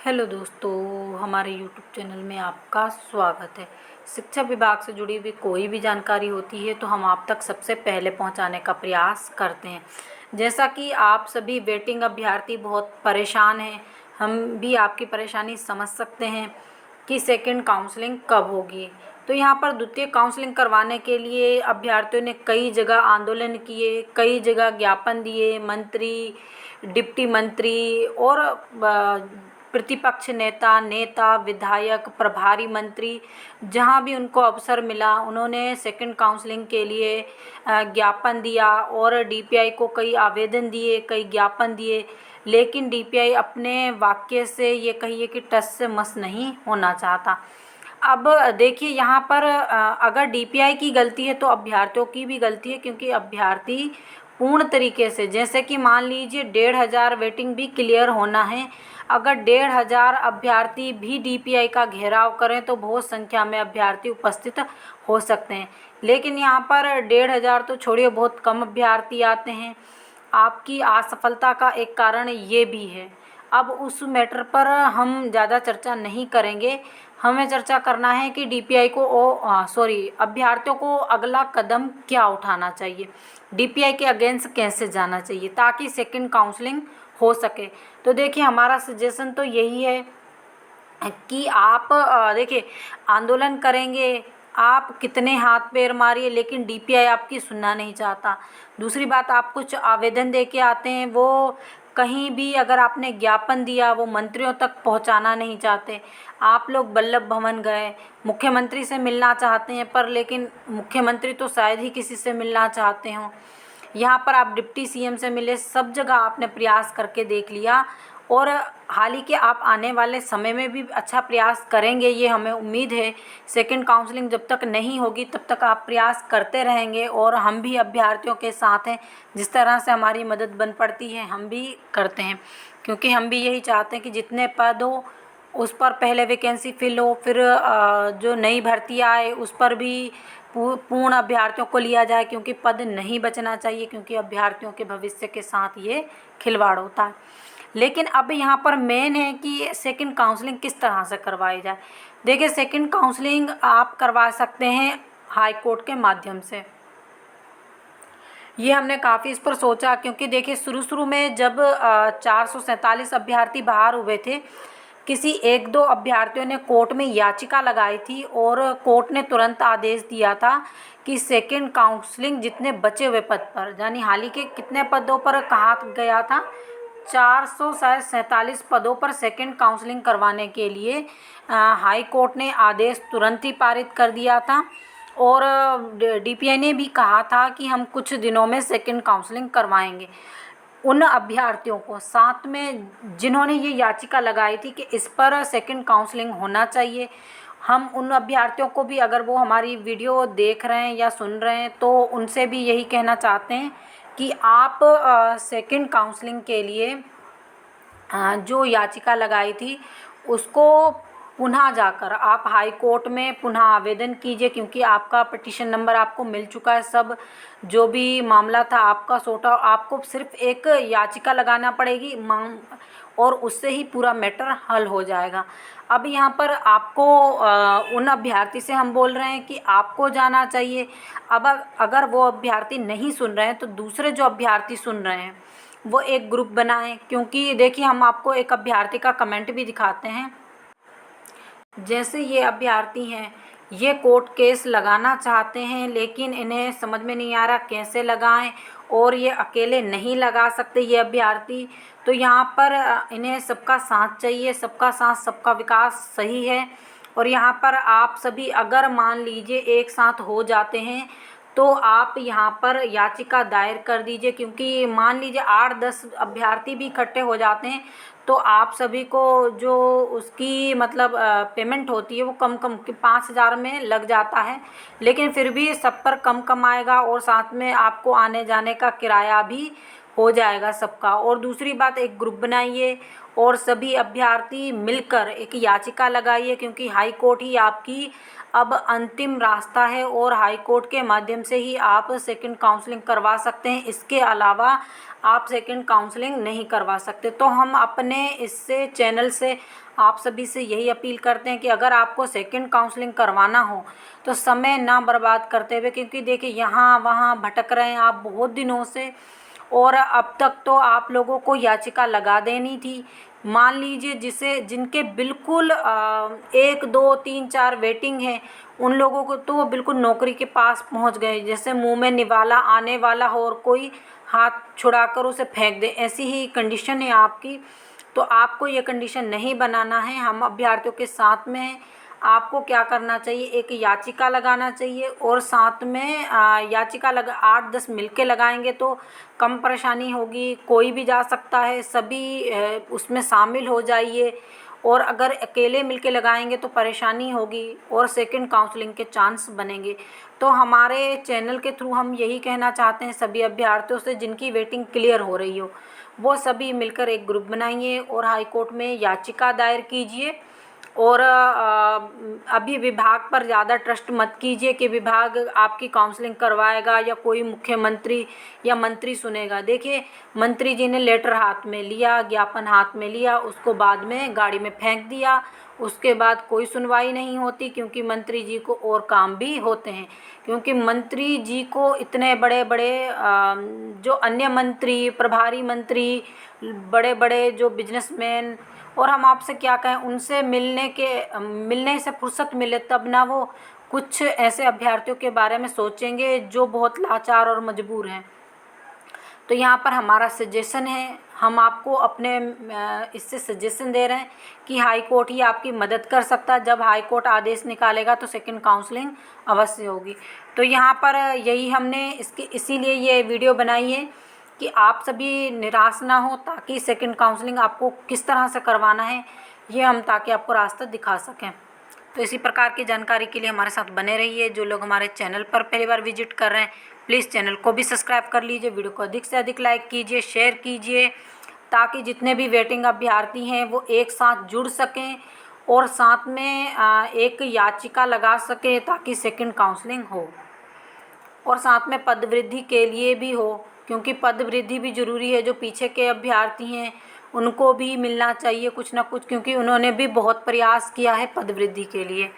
Hello दोस्तों, हमारे YouTube channel में आपका स्वागत है। शिक्षा विभाग से जुड़ी हुई कोई भी जानकारी होती है तो हम आप तक सबसे पहले पहुंचाने का प्रयास करते हैं। जैसा कि आप सभी वेटिंग अभ्यर्थी बहुत परेशान हैं, हम भी आपकी परेशानी समझ सकते हैं कि सेकंड काउंसलिंग कब होगी। तो यहाँ पर द्वितीय काउंसलिंग करवाने के लिए अभ्यर्थियों ने कई जगह आंदोलन किए, कई जगह ज्ञापन दिए। मंत्री, डिप्टी मंत्री और प्रतिपक्ष नेता, विधायक, प्रभारी मंत्री, जहां भी उनको अवसर मिला उन्होंने सेकंड काउंसलिंग के लिए ज्ञापन दिया और डीपीआई को कई आवेदन दिए, कई ज्ञापन दिए। लेकिन डीपीआई अपने वाक्य से ये कहिए कि टस से मस नहीं होना चाहता। अब देखिए यहाँ पर अगर डीपीआई की गलती है तो अभ्यर्थियों की भी गलती है, क्योंकि अभ्यर्थी पूर्ण तरीके से, जैसे कि मान लीजिए 1,500 वेटिंग भी क्लियर होना है। अगर 1,500 अभ्यर्थी भी डीपीआई का घेराव करें तो बहुत संख्या में अभ्यर्थी उपस्थित हो सकते हैं। लेकिन यहाँ पर 1,500 तो छोड़िए, बहुत कम अभ्यर्थी आते हैं। आपकी असफलता का एक कारण ये भी है। अब उस मैटर पर हम ज़्यादा चर्चा नहीं करेंगे। हमें चर्चा करना है कि डीपीआई को अभ्यर्थियों को अगला कदम क्या उठाना चाहिए, डीपीआई के अगेंस्ट कैसे जाना चाहिए ताकि सेकंड काउंसलिंग हो सके। तो देखिए हमारा सजेशन तो यही है कि आप देखिए आंदोलन करेंगे, आप कितने हाथ पैर मारिए, लेकिन डीपीआई आपकी सुनना नहीं चाहता। दूसरी बात, आप कुछ आवेदन दे के आते हैं, वो कहीं भी अगर आपने ज्ञापन दिया वो मंत्रियों तक पहुंचाना नहीं चाहते। आप लोग वल्लभ भवन गए, मुख्यमंत्री से मिलना चाहते हैं, पर लेकिन मुख्यमंत्री तो शायद ही किसी से मिलना चाहते हों। यहाँ पर आप डिप्टी सीएम से मिले, सब जगह आपने प्रयास करके देख लिया और हाल ही के आप आने वाले समय में भी अच्छा प्रयास करेंगे, ये हमें उम्मीद है। सेकंड काउंसलिंग जब तक नहीं होगी तब तक आप प्रयास करते रहेंगे और हम भी अभ्यर्थियों के साथ हैं। जिस तरह से हमारी मदद बन पड़ती है हम भी करते हैं, क्योंकि हम भी यही चाहते हैं कि जितने पद हो उस पर पहले वैकेंसी फिल हो, फिर जो नई भर्ती आए उस पर भी पूर्ण अभ्यर्थियों को लिया जाए, क्योंकि पद नहीं बचना चाहिए, क्योंकि अभ्यर्थियों के भविष्य के साथ ये खिलवाड़ होता है। लेकिन अब यहाँ पर मेन है कि सेकंड काउंसलिंग किस तरह से करवाई जाए। देखिए सेकंड काउंसलिंग आप करवा सकते हैं हाई कोर्ट के माध्यम से। ये हमने काफ़ी इस पर सोचा, क्योंकि देखिए शुरू में जब 447 अभ्यर्थी बाहर हुए थे, किसी एक दो अभ्यर्थियों ने कोर्ट में याचिका लगाई थी और कोर्ट ने तुरंत आदेश दिया था कि सेकंड काउंसलिंग जितने बचे हुए पद पर, यानी हाल ही के कितने पदों पर कहा गया था, 447 पदों पर सेकंड काउंसलिंग करवाने के लिए हाई कोर्ट ने आदेश तुरंत ही पारित कर दिया था। और डीपीआई ने भी कहा था कि हम कुछ दिनों में सेकंड काउंसलिंग करवाएंगे। उन अभ्यर्थियों को, साथ में जिन्होंने ये याचिका लगाई थी कि इस पर सेकंड काउंसलिंग होना चाहिए, हम उन अभ्यर्थियों को भी, अगर वो हमारी वीडियो देख रहे हैं या सुन रहे हैं, तो उनसे भी यही कहना चाहते हैं कि आप सेकंड काउंसलिंग के लिए जो याचिका लगाई थी उसको पुनः जाकर आप हाई कोर्ट में पुनः आवेदन कीजिए, क्योंकि आपका पिटीशन नंबर आपको मिल चुका है। सब जो भी मामला था आपका सॉर्ट आउट, आपको सिर्फ एक याचिका लगाना पड़ेगी और उससे ही पूरा मैटर हल हो जाएगा। अब यहाँ पर आपको उन अभ्यर्थी से हम बोल रहे हैं कि आपको जाना चाहिए। अब अगर वो अभ्यर्थी नहीं सुन रहे हैं तो दूसरे जो अभ्यर्थी सुन रहे हैं वो एक ग्रुप बनाएं, क्योंकि देखिए हम आपको एक अभ्यर्थी का कमेंट भी दिखाते हैं। जैसे ये अभ्यर्थी हैं, ये कोर्ट केस लगाना चाहते हैं, लेकिन इन्हें समझ में नहीं आ रहा कैसे लगाएं, और ये अकेले नहीं लगा सकते ये अभ्यर्थी। तो यहाँ पर इन्हें सबका साथ चाहिए, सबका साथ सबका विकास सही है। और यहाँ पर आप सभी अगर मान लीजिए एक साथ हो जाते हैं तो आप यहाँ पर याचिका दायर कर दीजिए, क्योंकि मान लीजिए 8-10 अभ्यर्थी भी इकट्ठे हो जाते हैं तो आप सभी को जो उसकी मतलब पेमेंट होती है वो कम 5,000 में लग जाता है, लेकिन फिर भी सब पर कम आएगा और साथ में आपको आने जाने का किराया भी हो जाएगा सबका। और दूसरी बात, एक ग्रुप बनाइए और सभी अभ्यर्थी मिलकर एक याचिका लगाइए, क्योंकि हाई कोर्ट ही आपकी अब अंतिम रास्ता है और हाई कोर्ट के माध्यम से ही आप सेकंड काउंसलिंग करवा सकते हैं। इसके अलावा आप सेकंड काउंसलिंग नहीं करवा सकते। तो हम अपने इससे चैनल से आप सभी से यही अपील करते हैं कि अगर आपको सेकंड काउंसलिंग करवाना हो तो समय ना बर्बाद करते हुए, क्योंकि देखिए यहाँ वहाँ भटक रहे हैं आप बहुत दिनों से, और अब तक तो आप लोगों को याचिका लगा देनी थी। मान लीजिए जिनके बिल्कुल 1 2 3 4 वेटिंग है, उन लोगों को तो वो बिल्कुल नौकरी के पास पहुंच गए, जैसे मुंह में निवाला आने वाला हो और कोई हाथ छुड़ाकर उसे फेंक दे, ऐसी ही कंडीशन है आपकी। तो आपको ये कंडीशन नहीं बनाना है, हम अभ्यर्थियों के साथ में हैं। आपको क्या करना चाहिए, एक याचिका लगाना चाहिए और साथ में याचिका 8-10 मिलके लगाएंगे तो कम परेशानी होगी। कोई भी जा सकता है, सभी उसमें शामिल हो जाइए। और अगर अकेले मिलके लगाएंगे तो परेशानी होगी और सेकंड काउंसलिंग के चांस बनेंगे। तो हमारे चैनल के थ्रू हम यही कहना चाहते हैं सभी अभ्यर्थियों से जिनकी वेटिंग क्लियर हो रही हो, वो सभी मिलकर एक ग्रुप बनाइए और हाई कोर्ट में याचिका दायर कीजिए। और अभी विभाग पर ज़्यादा ट्रस्ट मत कीजिए कि विभाग आपकी काउंसलिंग करवाएगा या कोई मुख्यमंत्री या मंत्री सुनेगा। देखिए, मंत्री जी ने लेटर हाथ में लिया, ज्ञापन हाथ में लिया, उसको बाद में गाड़ी में फेंक दिया, उसके बाद कोई सुनवाई नहीं होती, क्योंकि मंत्री जी को और काम भी होते हैं। क्योंकि मंत्री जी को इतने बड़े बड़े जो अन्य मंत्री, प्रभारी मंत्री, बड़े बड़े जो बिजनेसमैन, और हम आपसे क्या कहें, उनसे मिलने से फुर्सत मिले तब ना वो कुछ ऐसे अभ्यर्थियों के बारे में सोचेंगे जो बहुत लाचार और मजबूर हैं। तो यहाँ पर हमारा सजेशन है, हम आपको अपने इससे सजेशन दे रहे हैं कि हाई कोर्ट ही आपकी मदद कर सकता है। जब हाई कोर्ट आदेश निकालेगा तो सेकंड काउंसलिंग अवश्य होगी। तो यहाँ पर यही हमने इसीलिए ये वीडियो बनाई है कि आप सभी निराश ना हो, ताकि सेकंड काउंसलिंग आपको किस तरह से करवाना है ये हम ताकि आपको रास्ता दिखा सकें। तो इसी प्रकार की जानकारी के लिए हमारे साथ बने रहिए। जो लोग हमारे चैनल पर पहली बार विजिट कर रहे हैं, प्लीज़ चैनल को भी सब्सक्राइब कर लीजिए, वीडियो को अधिक से अधिक लाइक कीजिए, शेयर कीजिए, ताकि जितने भी वेटिंग अभ्यर्थी हैं वो एक साथ जुड़ सकें और साथ में एक याचिका लगा सकें ताकि सेकंड काउंसलिंग हो। और साथ में पद वृद्धि के लिए भी हो, क्योंकि पद वृद्धि भी ज़रूरी है। जो पीछे के अभ्यर्थी हैं उनको भी मिलना चाहिए कुछ ना कुछ, क्योंकि उन्होंने भी बहुत प्रयास किया है पद वृद्धि के लिए।